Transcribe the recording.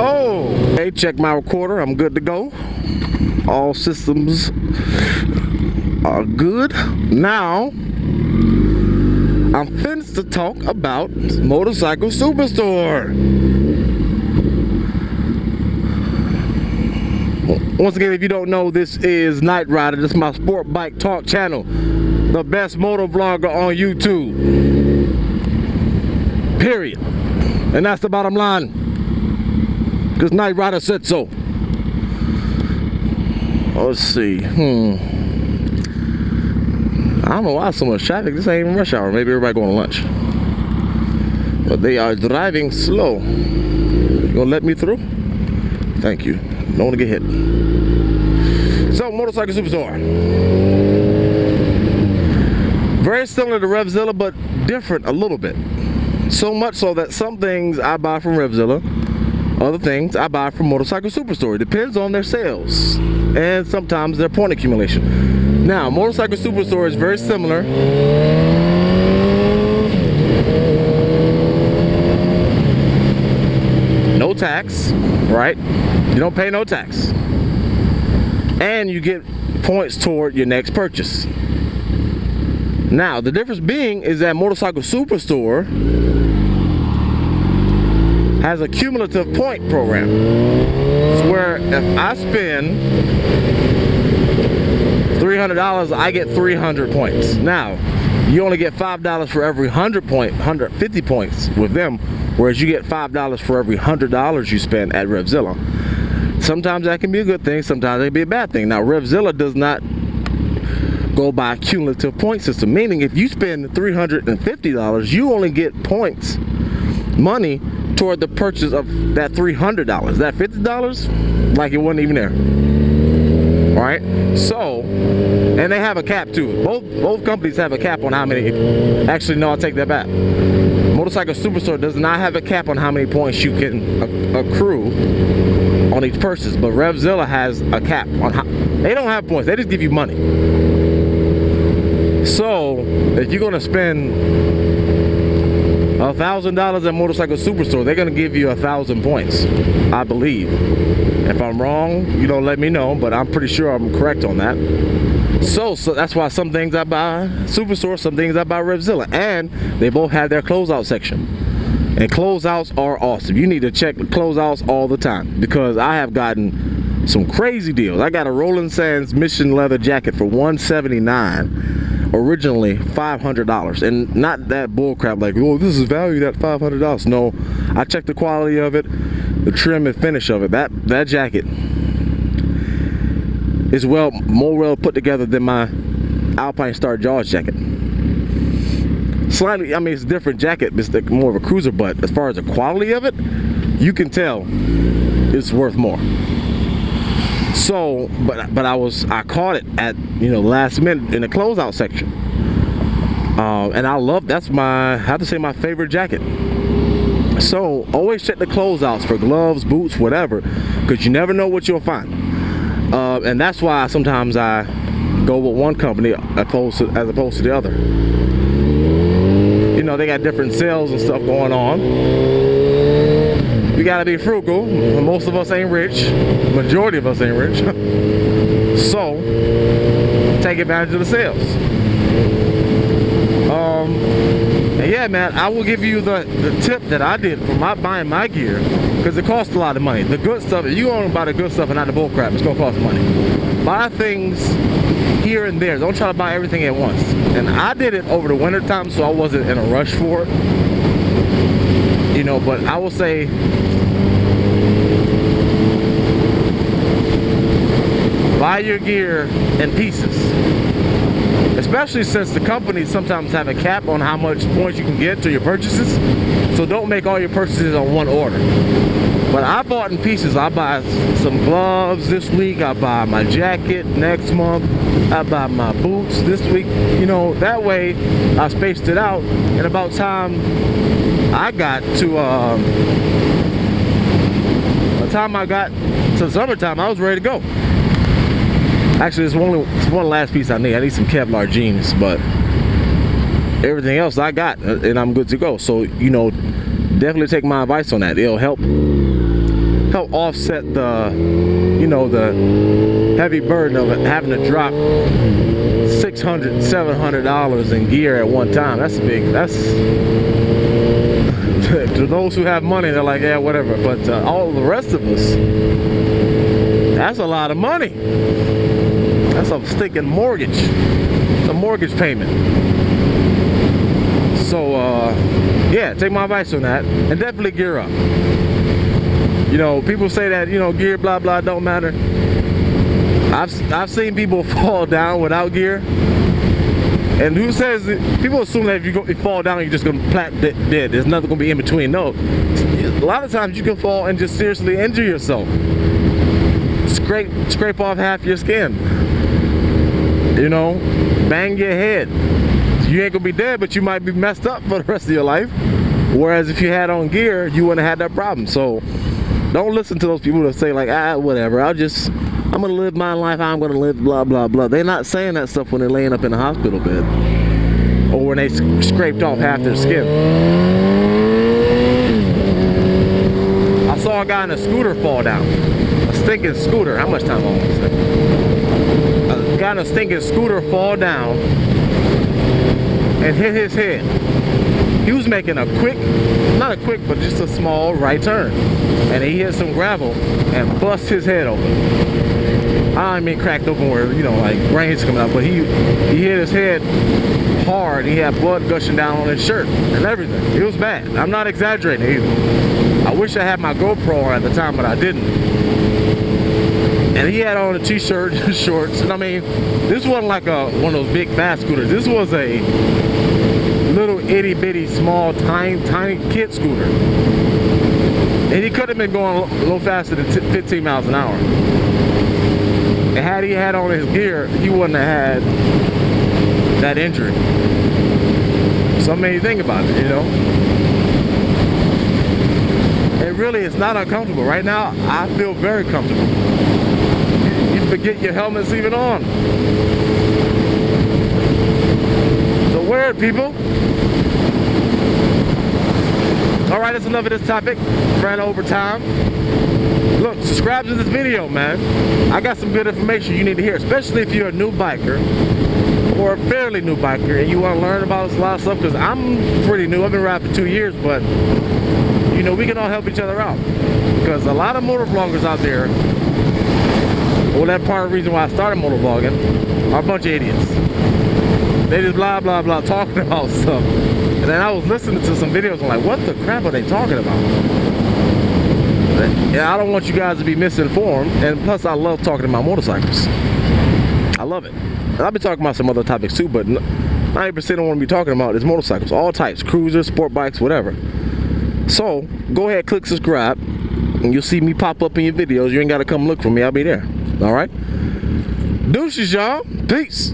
Oh, hey, check my recorder. I'm good to go. All systems are good. Now, I'm finished to talk about Motorcycle Superstore. Once again, if you don't know, this is Knight Rider. This is my sport bike talk channel. The best motor vlogger on YouTube. Period. And that's the bottom line. Because Knight Rider said so. Let's see. I don't know why so much traffic. This ain't even rush hour. Maybe everybody going to lunch. But they are driving slow. You gonna let me through? Thank you. Don't want to get hit. So, Motorcycle Superstore. Very similar to Revzilla, but different a little bit. So much so that some things I buy from Revzilla, other things I buy from Motorcycle Superstore. It depends on their sales and sometimes their point accumulation. Now, Motorcycle Superstore is very similar. No tax, right? You don't pay no tax. And you get points toward your next purchase. Now, the difference being is that Motorcycle Superstore has a cumulative point program. It's where if I spend $300, I get 300 points. Now, you only get $5 for every 150 points with them, whereas you get $5 for every $100 you spend at Revzilla. Sometimes that can be a good thing, sometimes it can be a bad thing. Now, Revzilla does not go by a cumulative point system, meaning if you spend $350, you only get points, money, toward the purchase of that $300. That $50, like it wasn't even there. Right? So, and they have a cap too. Both companies have a cap on how many. Actually, no, I'll take that back. Motorcycle Superstore does not have a cap on how many points you can accrue on each purchase, but Revzilla has a cap on how. They don't have points. They just give you money. So, if you're gonna spend $1,000 at Motorcycle Superstore, they're gonna give you 1,000 points, I believe. If I'm wrong, you don't let me know, but I'm pretty sure I'm correct on that. So that's why some things I buy Superstore, some things I buy Revzilla, and they both have their closeout section. And closeouts are awesome. You need to check the closeouts all the time because I have gotten some crazy deals. I got a Roland Sands Mission leather jacket for $179. Originally $500, and not that bullcrap like, oh, this is valued at $500. No, I checked the quality of it, the trim and finish of it. That jacket is more well put together than my Alpine Star Jaws jacket. Slightly, I mean, it's a different jacket, it's more of a cruiser, but as far as the quality of it, you can tell it's worth more. So, but I caught it at, last minute in the closeout section, and I have to say my favorite jacket. So always check the closeouts for gloves, boots, whatever, because you never know what you'll find. And that's why sometimes I go with one company as opposed to the other. They got different sales and stuff going on. You gotta be frugal. Most of us ain't rich. Majority of us ain't rich. So, take advantage of the sales. And yeah, man, I will give you the tip that I did for buying my gear, because it costs a lot of money. The good stuff, if you want to buy the good stuff and not the bull crap, it's gonna cost money. Buy things here and there. Don't try to buy everything at once. And I did it over the winter time, so I wasn't in a rush for it. But I will say, buy your gear in pieces. Especially since the companies sometimes have a cap on how much points you can get to your purchases. So don't make all your purchases on one order. But I bought in pieces. I buy some gloves this week. I buy my jacket next month. I buy my boots this week. That way I spaced it out. And about time I got to summertime, I was ready to go. Actually, it's one last piece I need. I need some Kevlar jeans, but everything else I got, and I'm good to go. So, definitely take my advice on that. It'll help help offset the, you know, the heavy burden of it, having to drop $600, $700 in gear at one time. That's to those who have money, they're like, yeah, whatever. But all the rest of us, that's a lot of money. That's a stinking mortgage. It's a mortgage payment. So yeah, take my advice on that and definitely gear up. You know, people say that, you know, gear blah blah don't matter. I've seen people fall down without gear. And who says people assume that if you fall down, you're just gonna plat dead. There's nothing gonna be in between. No, a lot of times you can fall and just seriously injure yourself. Scrape off half your skin. You know, bang your head. You ain't gonna be dead, but you might be messed up for the rest of your life. Whereas if you had on gear, you wouldn't have had that problem. So don't listen to those people that say like, whatever. I'm gonna live my life how I'm gonna live, blah blah blah. They're not saying that stuff when they're laying up in the hospital bed or when they scraped off half their skin. I saw a guy in a scooter fall down. A stinking scooter. How much time on this thing? A guy in a stinking scooter fall down and hit his head. He was making a quick, not a quick, but just a small right turn. And he hit some gravel and bust his head open. I don't mean cracked open where, you know, like brains coming out, but he hit his head hard. He had blood gushing down on his shirt and everything. It was bad. I'm not exaggerating either. I wish I had my GoPro on at the time, but I didn't. And he had on a t-shirt and shorts. And I mean, this wasn't like one of those big fast scooters. This was a little itty bitty small tiny kid scooter. And he could have been going a little faster than 15 miles an hour. And had he had on his gear, he wouldn't have had that injury. So I mean, you think about it, you know. And really, it's not uncomfortable. Right now, I feel very comfortable. You forget your helmet's even on. So wear it, people. All right, that's enough of this topic. Ran over time. Look, subscribe to this video, man. I got some good information you need to hear, especially if you're a new biker or a fairly new biker and you want to learn about a lot of stuff, because I'm pretty new. I've been riding for 2 years, but you know, we can all help each other out, because a lot of motovloggers out there, well, that's part of the reason why I started motovlogging, are a bunch of idiots. They just blah blah blah talking about stuff. And then I was listening to some videos, I'm like, what the crap are they talking about? Yeah, I don't want you guys to be misinformed, and plus I love talking about motorcycles. I love it. And I'll be talking about some other topics too, but 90% of what I'm be talking about is motorcycles, all types, cruisers, sport bikes, whatever. So go ahead, click subscribe, and you'll see me pop up in your videos. You ain't gotta come look for me, I'll be there. All right, deuces, y'all. Peace.